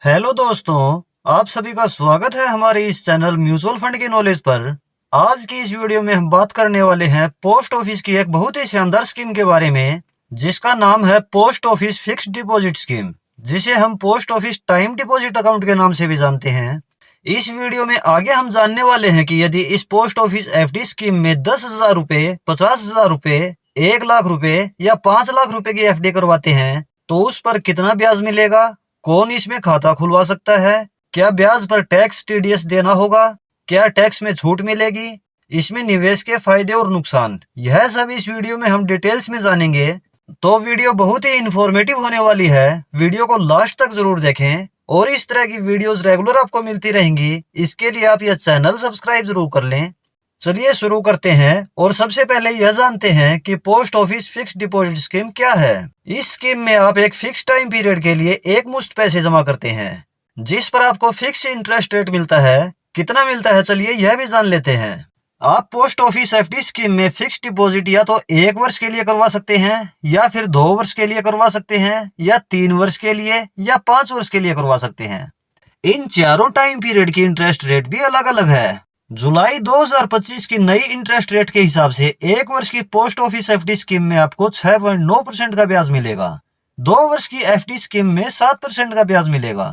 Hello दोस्तों, आप सभी का स्वागत है हमारे इस चैनल म्यूचुअल फंड की नॉलेज पर। आज की इस वीडियो में हम बात करने वाले हैं पोस्ट ऑफिस की एक बहुत ही शानदार स्कीम के बारे में, जिसका नाम है post office fixed deposit scheme, जिसे हम post office time deposit account के नाम से भी जानते हैं। इस वीडियो में आगे हम जानने वाले हैं कि यदि इस पोस्ट ऑफिस एफडी स्कीम में 10,000 रुपए, 50,000 रुपए, 1 लाख रुपए या 5 लाख रुपए की एफडी करवाते हैं तो उस पर कितना ब्याज मिलेगा, कौन इसमें खाता खुलवा सकता है, क्या ब्याज पर टैक्स टीडीएस देना होगा, क्या टैक्स में छूट मिलेगी, इसमें निवेश के फायदे और नुकसान, यह सब इस वीडियो में हम डिटेल्स में जानेंगे। तो वीडियो बहुत ही इंफॉर्मेटिव होने वाली है, वीडियो को लास्ट तक जरूर देखें और इस तरह की वीडियोस रेगुलर आपको मिलती रहेंगी। इसके लिए आप यह चैनल सब्सक्राइब जरूर कर लें। चलिए शुरू करते हैं और सबसे पहले यह जानते हैं कि post office fixed deposit scheme क्या है। इस स्कीम में आप एक फिक्स टाइम पीरियड के लिए एक मुश्त पैसे जमा करते हैं, जिस पर आपको फिक्स इंटरेस्ट रेट मिलता है। कितना मिलता है, चलिए यह भी जान लेते हैं। आप पोस्ट ऑफिस एफडी स्कीम में फिक्स डिपॉजिट या तो 1 वर्ष के लिए करवा सकते हैं, या फिर 2 वर्ष के लिए करवा सकते हैं, या 3 वर्ष के लिए, या 5 वर्ष के लिए करवा सकते हैं। इन चारों टाइम पीरियड की इंटरेस्ट रेट भी अलग अलग है। जुलाई 2025 की नई इंटरेस्ट रेट के हिसाब से 1 वर्ष की पोस्ट ऑफिस एफडी स्कीम में आपको 6.9% का ब्याज मिलेगा। 2 वर्ष की एफडी स्कीम में 7% का ब्याज मिलेगा।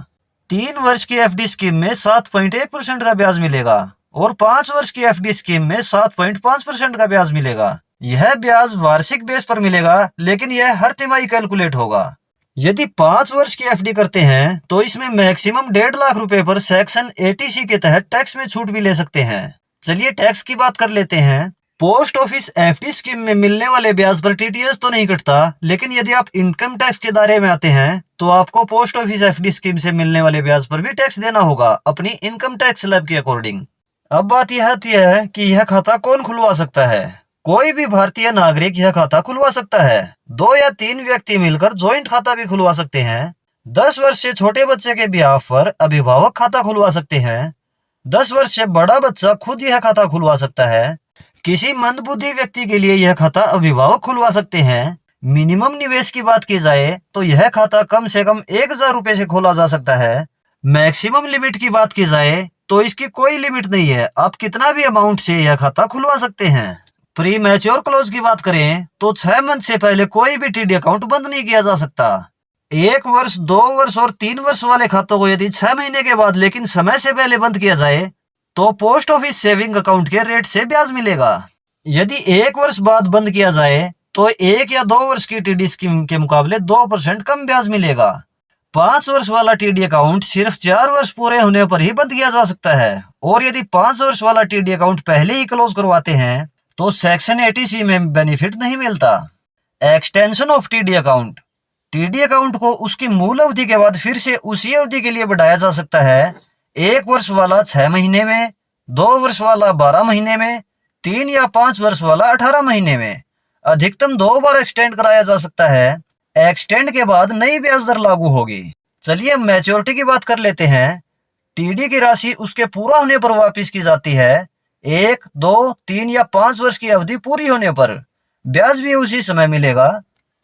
3 वर्ष की एफडी स्कीम में 7.1% का ब्याज मिलेगा और 5 वर्ष की एफडी स्कीम में 7.5% का ब्याज मिलेगा। यह ब्याज वार्षिक बेस पर मिलेगा, लेकिन यह हर तिमाही कैलकुलेट होगा। यदि 5 वर्ष की एफडी करते हैं तो इसमें मैक्सिमम 1.5 लाख रुपए पर सेक्शन 80C के तहत टैक्स में छूट भी ले सकते हैं। चलिए टैक्स की बात कर लेते हैं। पोस्ट ऑफिस एफडी स्कीम में मिलने वाले ब्याज पर टीडीएस तो नहीं कटता, लेकिन यदि आप इनकम टैक्स के दायरे में आते हैं तो आपको पोस्ट ऑफिस एफडी स्कीम से मिलने वाले ब्याज पर भी टैक्स देना होगा, अपनी इनकम टैक्स स्लैब के अकॉर्डिंग। अब बात यह आती है कि यह खाता कौन खुलवा सकता है। कोई भी भारतीय नागरिक यह खाता खुलवा सकता है। 2 या 3 व्यक्ति मिलकर ज्वाइंट खाता भी खुलवा सकते हैं। 10 वर्ष से छोटे बच्चे के ब्याह पर अभिभावक खाता खुलवा सकते हैं। 10 वर्ष से बड़ा बच्चा खुद यह खाता खुलवा सकता है। किसी मंदबुद्धि व्यक्ति के लिए यह खाता अभिभावक खुलवा सकते हैं। मिनिमम निवेश की बात की जाए तो यह खाता कम से कम 1,000 रुपए से खोला जा सकता है। मैक्सिमम लिमिट की बात की जाए तो इसकी कोई लिमिट नहीं है, आप कितना भी अमाउंट से यह खाता खुलवा सकते हैं। प्री मैच्योर क्लोज की बात करें तो 6 मंथ से पहले कोई भी टीडी अकाउंट बंद नहीं किया जा सकता। 1 वर्ष, 2 वर्ष और 3 वर्ष वाले खातों को यदि 6 महीने के बाद लेकिन समय से पहले बंद किया जाए तो पोस्ट ऑफिस सेविंग अकाउंट के रेट से ब्याज मिलेगा। यदि 1 वर्ष बाद बंद किया जाए तो 1 या 2 वर्ष की टीडी स्कीम के मुकाबले 2% कम ब्याज मिलेगा। 5 वर्ष वाला टीडी अकाउंट सिर्फ 4 वर्ष पूरे होने पर ही बंद किया जा सकता है, और यदि 5 वर्ष वाला टीडी अकाउंट पहले ही क्लोज करवाते हैं तो सेक्शन 80C में बेनिफिट नहीं मिलता। Extension of TD account, TD account को उसकी मूल अवधि के बाद फिर से उसी अवधि के लिए बढ़ाया जा सकता है। 1 वर्ष वाला 6 महीने में, 2 वर्ष वाला 12 महीने में, 3 या 5 वर्ष वाला 18 महीने में। अधिकतम 2 बार एक्सटेंड कराया जा सकता है। एक्सटेंड के बाद नई ब्याज दर लागू होगी। चलिए मैच्योरिटी की बात कर लेते हैं। टीडी की राशि उसके पूरा होने पर वापिस की जाती है। 1, 2, 3 या 5 वर्ष की अवधि पूरी होने पर ब्याज भी उसी समय मिलेगा।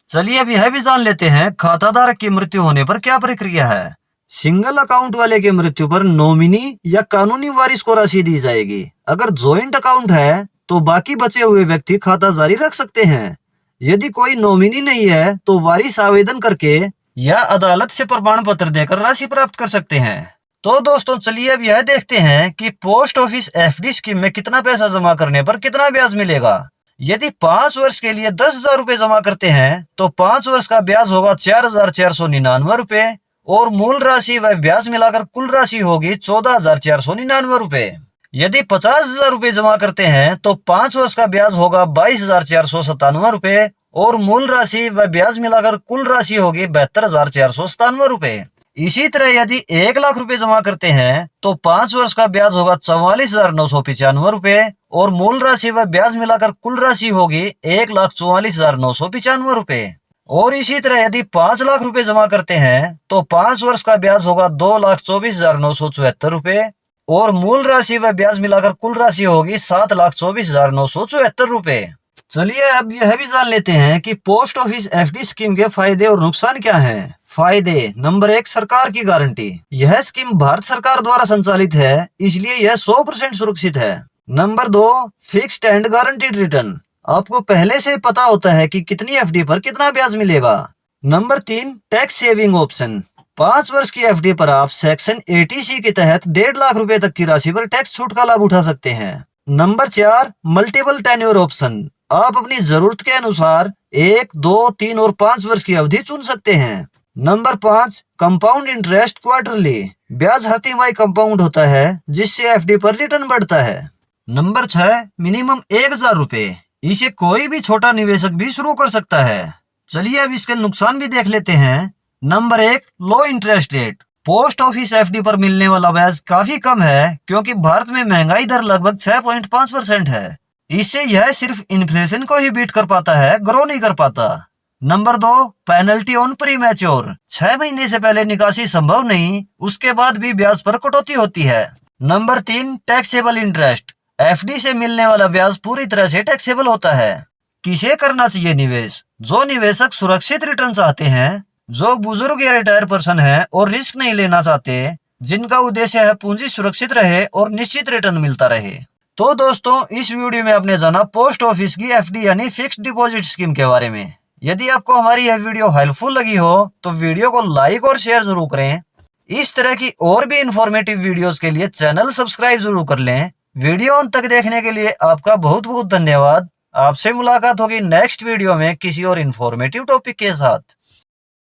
चलिए अब यह भी जान लेते हैं खाताधारक की मृत्यु होने पर क्या प्रक्रिया है। सिंगल अकाउंट वाले की मृत्यु पर नॉमिनी या कानूनी वारिस को राशि दी जाएगी। अगर ज्वाइंट अकाउंट है तो बाकी बचे हुए व्यक्ति खाता जारी रख सकते हैं। यदि कोई नॉमिनी नहीं है तो वारिस आवेदन करके या अदालत से प्रमाण पत्र देकर राशि प्राप्त कर सकते हैं। तो दोस्तों चलिए अब यह देखते हैं कि पोस्ट ऑफिस एफडी स्कीम में कितना पैसा जमा करने पर कितना ब्याज मिलेगा। यदि 5 वर्ष के लिए 10,000 रुपए जमा करते हैं तो 5 वर्ष का ब्याज होगा 4,499 रुपए, और मूल राशि व ब्याज मिलाकर कुल राशि होगी 14,499 रुपए। यदि 50,000 रुपए जमा करते हैं तो 5 वर्ष का ब्याज होगा 22,497 रुपए, और मूल राशि व ब्याज मिलाकर कुल राशि होगी 72,497 रुपए। इसी तरह यदि 1 लाख रुपए जमा करते हैं तो 5 वर्ष का ब्याज होगा 44,995 रुपए, और मूल राशि व ब्याज मिलाकर कुल राशि होगी 1,44,995 रुपए। और इसी तरह यदि 5 लाख रुपए जमा करते हैं तो 5 वर्ष का ब्याज होगा 2,24,974 रुपए, और मूल राशि व ब्याज मिलाकर कुल राशि होगी 7,24,974 रुपए। चलिए अब यह भी जान लेते हैं कि पोस्ट ऑफिस एफडी स्कीम के फायदे और नुकसान क्या हैं। फायदे। नंबर 1, सरकार की गारंटी। यह स्कीम भारत सरकार द्वारा संचालित है, इसलिए यह 100% सुरक्षित है। Number 2, fixed and guaranteed return. आपको पहले से पता होता है कि कितनी एफडी पर कितना ब्याज मिलेगा। Number 3, tax saving option. 5 वर्ष की एफडी पर आप सेक्शन 80C के तहत 1.5 लाख रुपए तक की राशि पर टैक्स छूट का लाभ उठा सकते हैं। Number 4, multiple tenure option. आप अपनी जरूरत के अनुसार 1, 2, 3 और 5 वर्ष की अवधि चुन सकते हैं। Number 5, compound interest quarterly. ब्याज हर तिमाही कंपाउंड होता है, जिससे एफडी पर रिटर्न बढ़ता है। नंबर 6, मिनिमम 1000 रुपए। इसे कोई भी छोटा निवेशक भी शुरू कर सकता है। चलिए अब इसके नुकसान भी देख लेते हैं। नंबर 1, लो interest rate. Post office FD पर मिलने वाला ब्याज काफी कम है, क्योंकि भारत में महंगाई दर लगभग 6.5% है। इससे यह सिर्फ इन्फ्लेशन को ही बीट कर पाता है, ग्रो नहीं कर पाता। Number 2, penalty on pre mature. 6 महीने से पहले निकासी संभव नहीं, उसके बाद भी ब्याज पर कटौती होती है। Number 3, taxable interest. एफडी से मिलने वाला ब्याज पूरी तरह से टैक्सेबल होता है। किसे करना चाहिए निवेश? जो निवेशक सुरक्षित रिटर्न चाहते हैं, जो बुजुर्ग या रिटायर पर्सन है और रिस्क नहीं लेना चाहते, जिनका उद्देश्य है पूंजी सुरक्षित रहे और निश्चित रिटर्न मिलता रहे। तो दोस्तों, इस वीडियो में आपने जाना पोस्ट ऑफिस की एफडी यानी फिक्स्ड डिपॉजिट स्कीम के बारे में। यदि आपको हमारी यह वीडियो हेल्पफुल लगी हो तो वीडियो को लाइक और शेयर जरूर करें। इस तरह की और भी इंफॉर्मेटिव वीडियोस के लिए चैनल सब्सक्राइब जरूर कर लें। वीडियो अंत तक देखने के लिए आपका बहुत बहुत धन्यवाद। आपसे मुलाकात होगी नेक्स्ट वीडियो में किसी और इंफॉर्मेटिव टॉपिक के साथ।